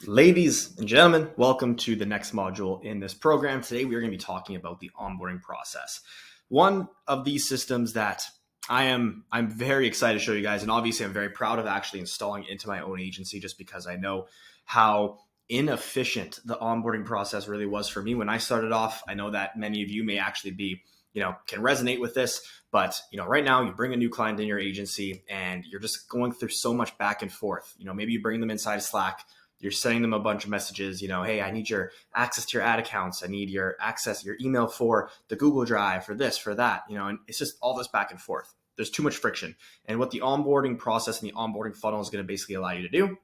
Ladies and gentlemen, welcome to the next module in this program. Today, we are going to be talking about the onboarding process. One of these systems that I'm very excited to show you guys, and obviously I'm very proud of actually installing into my own agency just because I know how inefficient the onboarding process really was for me when I started off. I know that many of you may actually be, can resonate with this, but right now you bring a new client in your agency and you're just going through so much back and forth. Maybe you bring them inside Slack. You're sending them a bunch of messages, hey, I need your access to your ad accounts. I need your access, your email for the Google Drive, for this, for that, and it's just all this back and forth. There's too much friction. And what the onboarding process and the onboarding funnel is going to basically allow you to do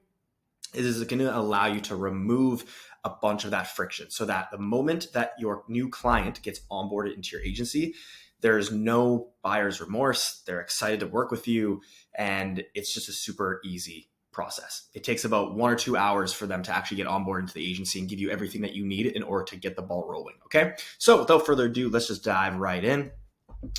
is it's going to allow you to remove a bunch of that friction so that the moment that your new client gets onboarded into your agency, there's no buyer's remorse. They're excited to work with you. And it's just a super easy process. It takes about 1 or 2 hours for them to actually get onboarded into the agency and give you everything that you need in order to get the ball rolling. Okay. So without further ado, let's just dive right in.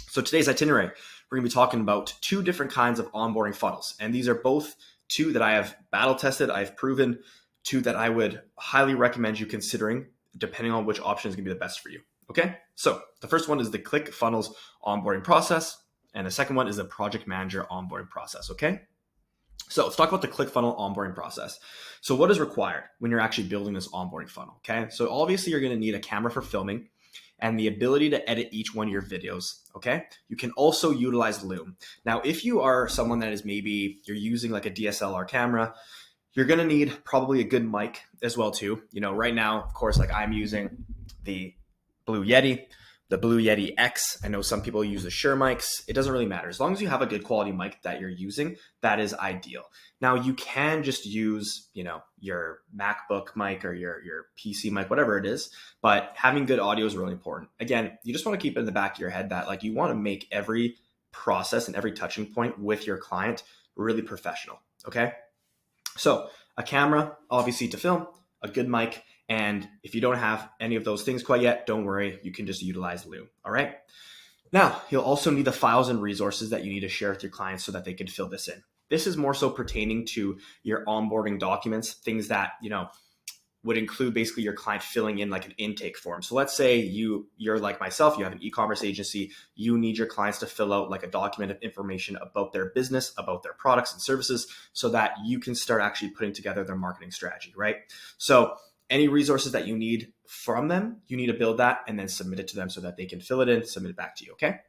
So today's itinerary, we're going to be talking about 2 different kinds of onboarding funnels. And these are both 2 that I have battle tested. I've proven 2 that I would highly recommend you considering depending on which option is going to be the best for you. Okay. So the first one is the ClickFunnels onboarding process. And the second one is the project manager onboarding process. Okay. So let's talk about the ClickFunnels onboarding process. So what is required when you're actually building this onboarding funnel? Okay. So obviously you're going to need a camera for filming and the ability to edit each one of your videos. Okay. You can also utilize Loom. Now, if you are someone that is maybe you're using like a DSLR camera, you're going to need probably a good mic as well too. Right now, of course, like I'm using the Blue Yeti. The Blue Yeti X. I know some people use the Shure mics. It doesn't really matter. As long as you have a good quality mic that you're using, that is ideal. Now you can just use, your MacBook mic or your PC mic, whatever it is, but having good audio is really important. Again, you just want to keep it in the back of your head that you want to make every process and every touching point with your client really professional. Okay. So a camera, obviously to film, a good mic, and if you don't have any of those things quite yet, don't worry, you can just utilize Loom. All right. Now, you'll also need the files and resources that you need to share with your clients so that they can fill this in. This is more so pertaining to your onboarding documents, things that, would include basically your client filling in like an intake form. So let's say you're like myself, you have an e-commerce agency, you need your clients to fill out like a document of information about their business, about their products and services, so that you can start actually putting together their marketing strategy, right? So any resources that you need from them, you need to build that and then submit it to them so that they can fill it in, submit it back to you, okay?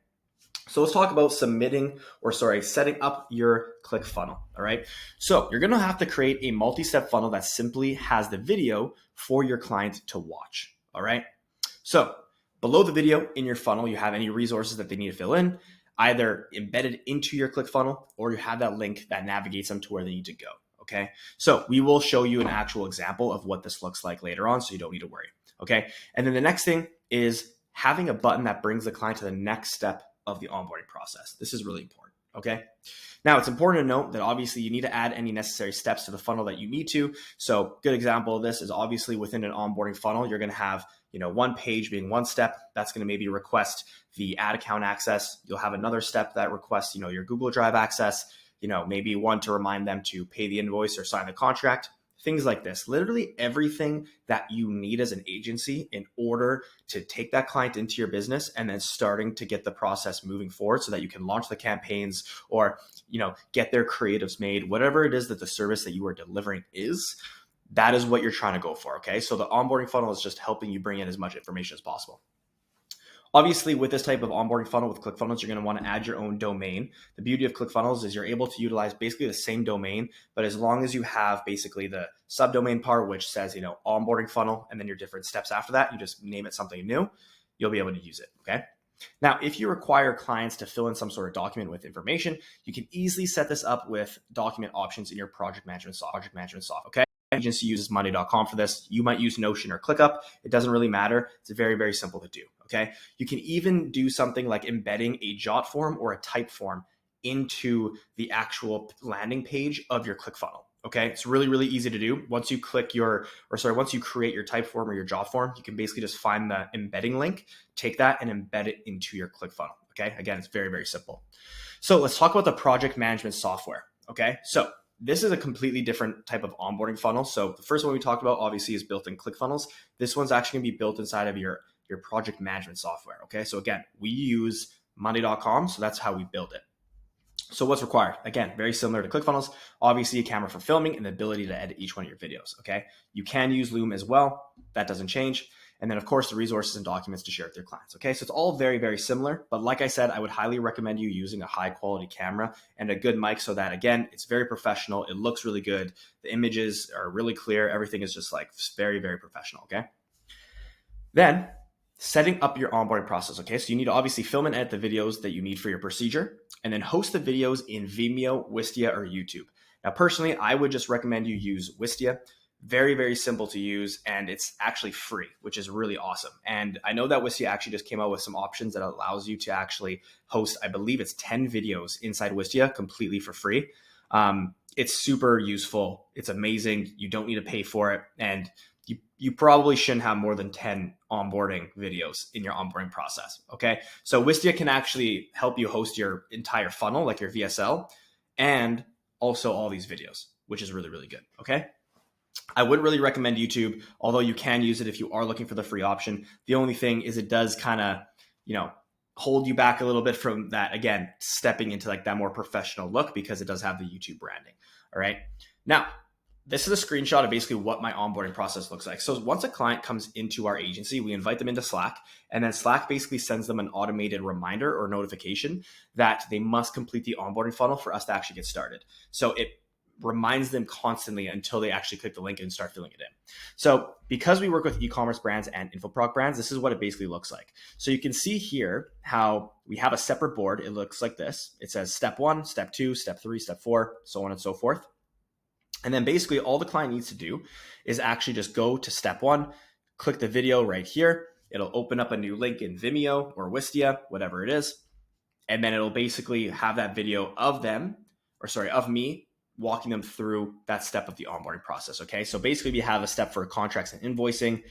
So let's talk about setting up your ClickFunnels, all right? So you're gonna have to create a multi-step funnel that simply has the video for your client to watch, all right? So below the video in your funnel, you have any resources that they need to fill in, either embedded into your ClickFunnels or you have that link that navigates them to where they need to go. Okay, so we will show you an actual example of what this looks like later on, so you don't need to worry. Okay, and then the next thing is having a button that brings the client to the next step of the onboarding process. This is really important. Okay, now it's important to note that obviously you need to add any necessary steps to the funnel that you need to. So, good example of this is obviously within an onboarding funnel, you're going to have one page being one step. That's going to maybe request the ad account access. You'll have another step that requests your Google Drive access. Maybe one to remind them to pay the invoice or sign the contract, things like this. Literally everything that you need as an agency in order to take that client into your business and then starting to get the process moving forward so that you can launch the campaigns or, get their creatives made, whatever it is that the service that you are delivering is, that is what you're trying to go for. Okay. So the onboarding funnel is just helping you bring in as much information as possible. Obviously, with this type of onboarding funnel with ClickFunnels, you're going to want to add your own domain. The beauty of ClickFunnels is you're able to utilize basically the same domain, but as long as you have basically the subdomain part, which says, onboarding funnel, and then your different steps after that, you just name it something new, you'll be able to use it. Okay. Now, if you require clients to fill in some sort of document with information, you can easily set this up with document options in your project management software. Okay. Agency uses Monday.com for this. You might use Notion or ClickUp. It doesn't really matter. It's very, very simple to do. Okay. You can even do something like embedding a jot form or a type form into the actual landing page of your ClickFunnels. Okay. It's really, really easy to do. Once you create your type form or your jot form, you can basically just find the embedding link, take that and embed it into your ClickFunnels. Okay. Again, it's very, very simple. So let's talk about the project management software. Okay. So this is a completely different type of onboarding funnel. So the first one we talked about obviously is built-in ClickFunnels. This one's actually gonna be built inside of your project management software. Okay, so again, we use Monday.com, so that's how we build it. So what's required? Again, very similar to ClickFunnels, obviously a camera for filming and the ability to edit each one of your videos, okay? You can use Loom as well. That doesn't change. And then of course the resources and documents to share with your clients, okay? So it's all very, very similar, but like I said, I would highly recommend you using a high quality camera and a good mic so that again, it's very professional. It looks really good. The images are really clear. Everything is just like very, very professional, okay? Then setting up your onboarding process, okay? So you need to obviously film and edit the videos that you need for your procedure, and then host the videos in Vimeo, Wistia, or YouTube. Now, personally, I would just recommend you use Wistia. Very, very simple to use, and it's actually free, which is really awesome. And I know that Wistia actually just came out with some options that allows you to actually host, I believe it's 10 videos inside Wistia completely for free. It's super useful. It's amazing. You don't need to pay for it. And you probably shouldn't have more than 10 onboarding videos in your onboarding process, okay? So Wistia can actually help you host your entire funnel, like your VSL, and also all these videos, which is really, really good, okay? I wouldn't really recommend YouTube, although you can use it if you are looking for the free option. The only thing is it does kind of, hold you back a little bit from that, again, stepping into like that more professional look because it does have the YouTube branding, all right? Now, this is a screenshot of basically what my onboarding process looks like. So once a client comes into our agency, we invite them into Slack, and then Slack basically sends them an automated reminder or notification that they must complete the onboarding funnel for us to actually get started. So it reminds them constantly until they actually click the link and start filling it in. So because we work with e-commerce brands and infoproc brands, this is what it basically looks like. So you can see here how we have a separate board. It looks like this. It says step 1, step 2, step 3, step 4, so on and so forth. And then basically all the client needs to do is actually just go to step 1, click the video right here. It'll open up a new link in Vimeo or Wistia, whatever it is. And then it'll basically have that video of me walking them through that step of the onboarding process. Okay. So basically we have a step for contracts and invoicing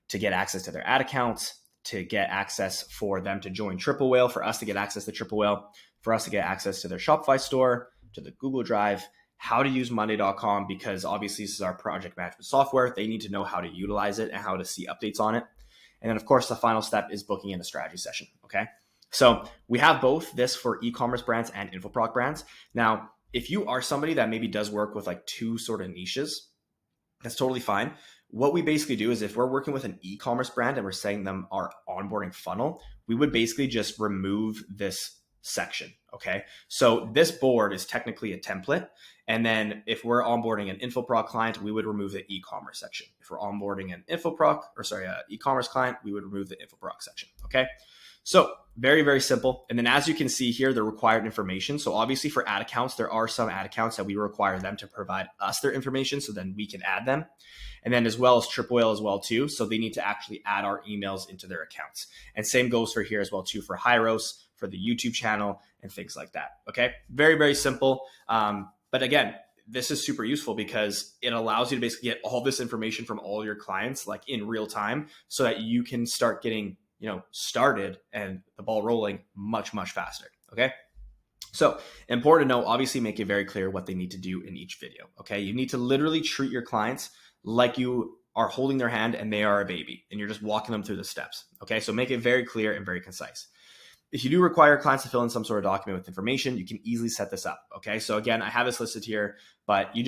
to get access to their ad accounts, to get access for them to join Triple Whale, for us to get access to Triple Whale, for us to get access to their Shopify store, to the Google Drive, how to use Monday.com, because obviously this is our project management software. They need to know how to utilize it and how to see updates on it. And then of course, the final step is booking in a strategy session. Okay. So we have both this for e-commerce brands and infoproc brands. Now, if you are somebody that maybe does work with like two sort of niches, that's totally fine. What we basically do is if we're working with an e-commerce brand and we're setting them our onboarding funnel, we would basically just remove this section. Okay. So this board is technically a template. And then if we're onboarding an infoproc client, we would remove the e-commerce section. If we're onboarding an e-commerce client, we would remove the infoproc section. Okay. So very, very simple. And then as you can see here, the required information. So obviously for ad accounts, there are some ad accounts that we require them to provide us their information so then we can add them. And then as well as Triple Whale as well too. So they need to actually add our emails into their accounts. And same goes for here as well too for Hyros, for the YouTube channel and things like that. Okay. Very, very simple. But again, this is super useful because it allows you to basically get all this information from all your clients like in real time so that you can start getting started and the ball rolling much, much faster. Okay. So important to know, obviously make it very clear what they need to do in each video. Okay. You need to literally treat your clients like you are holding their hand and they are a baby and you're just walking them through the steps. Okay. So make it very clear and very concise. If you do require clients to fill in some sort of document with information, you can easily set this up. Okay. So again, I have this listed here, but you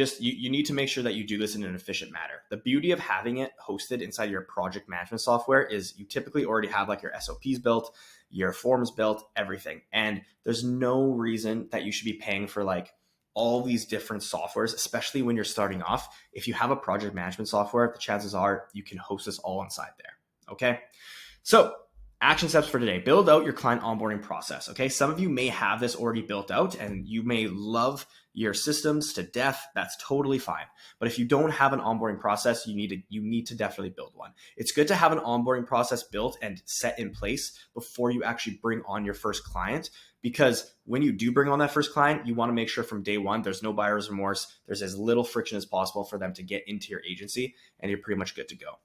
need to make sure that you do this in an efficient manner. The beauty of having it hosted inside your project management software is you typically already have like your SOPs built, your forms built, everything. And there's no reason that you should be paying for like all these different softwares, especially when you're starting off. If you have a project management software, the chances are you can host this all inside there. Okay. So action steps for today. Build out your client onboarding process. Okay. Some of you may have this already built out and you may love your systems to death. That's totally fine. But if you don't have an onboarding process, you need to definitely build one. It's good to have an onboarding process built and set in place before you actually bring on your first client, because when you do bring on that first client, you want to make sure from day one, there's no buyer's remorse. There's as little friction as possible for them to get into your agency and you're pretty much good to go.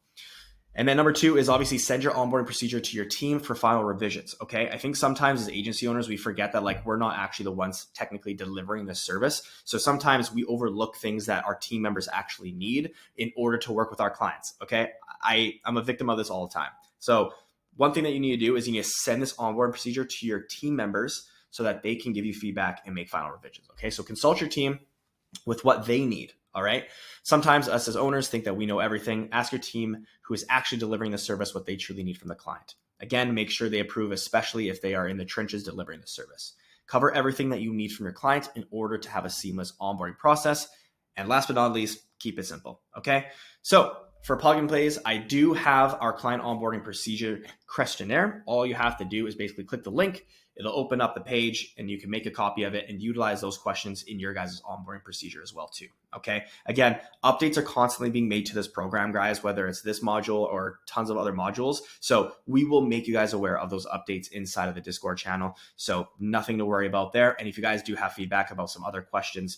And then number 2 is obviously send your onboarding procedure to your team for final revisions. Okay. I think sometimes as agency owners, we forget that like we're not actually the ones technically delivering the service. So sometimes we overlook things that our team members actually need in order to work with our clients. Okay. I'm a victim of this all the time. So one thing that you need to do is you need to send this onboarding procedure to your team members so that they can give you feedback and make final revisions. Okay. So consult your team with what they need. All right. Sometimes us as owners think that we know everything. Ask your team who is actually delivering the service what they truly need from the client. Again, make sure they approve, especially if they are in the trenches delivering the service. Cover everything that you need from your client in order to have a seamless onboarding process. And last but not least, keep it simple. Okay. So for plug and plays, I do have our client onboarding procedure questionnaire. All you have to do is basically click the link. It'll open up the page and you can make a copy of it and utilize those questions in your guys' onboarding procedure as well too. Okay. Again, updates are constantly being made to this program, guys, whether it's this module or tons of other modules. So we will make you guys aware of those updates inside of the Discord channel. So nothing to worry about there. And if you guys do have feedback about some other questions,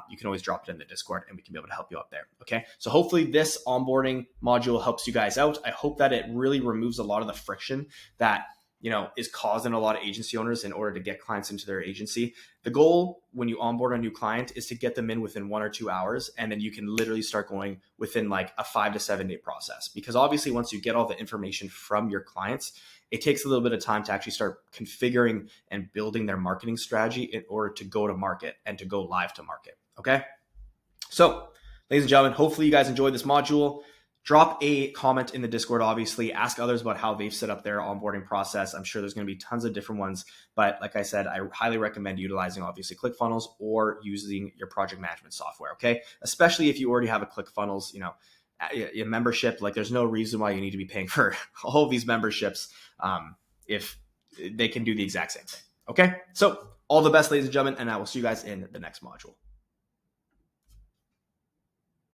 you can always drop it in the Discord and we can be able to help you out there. Okay. So hopefully this onboarding module helps you guys out. I hope that it really removes a lot of the friction that is caused in a lot of agency owners in order to get clients into their agency. The goal when you onboard a new client is to get them in within 1 or 2 hours. And then you can literally start going within like a 5 to 7 day process. Because obviously once you get all the information from your clients, it takes a little bit of time to actually start configuring and building their marketing strategy in order to go to market and to go live to market. Okay. So ladies and gentlemen, hopefully you guys enjoyed this module. Drop a comment in the Discord, obviously. Ask others about how they've set up their onboarding process. I'm sure there's going to be tons of different ones. But like I said, I highly recommend utilizing, obviously, ClickFunnels or using your project management software, okay? Especially if you already have a ClickFunnels, a membership. Like there's no reason why you need to be paying for all of these memberships if they can do the exact same thing, okay? So all the best, ladies and gentlemen, and I will see you guys in the next module.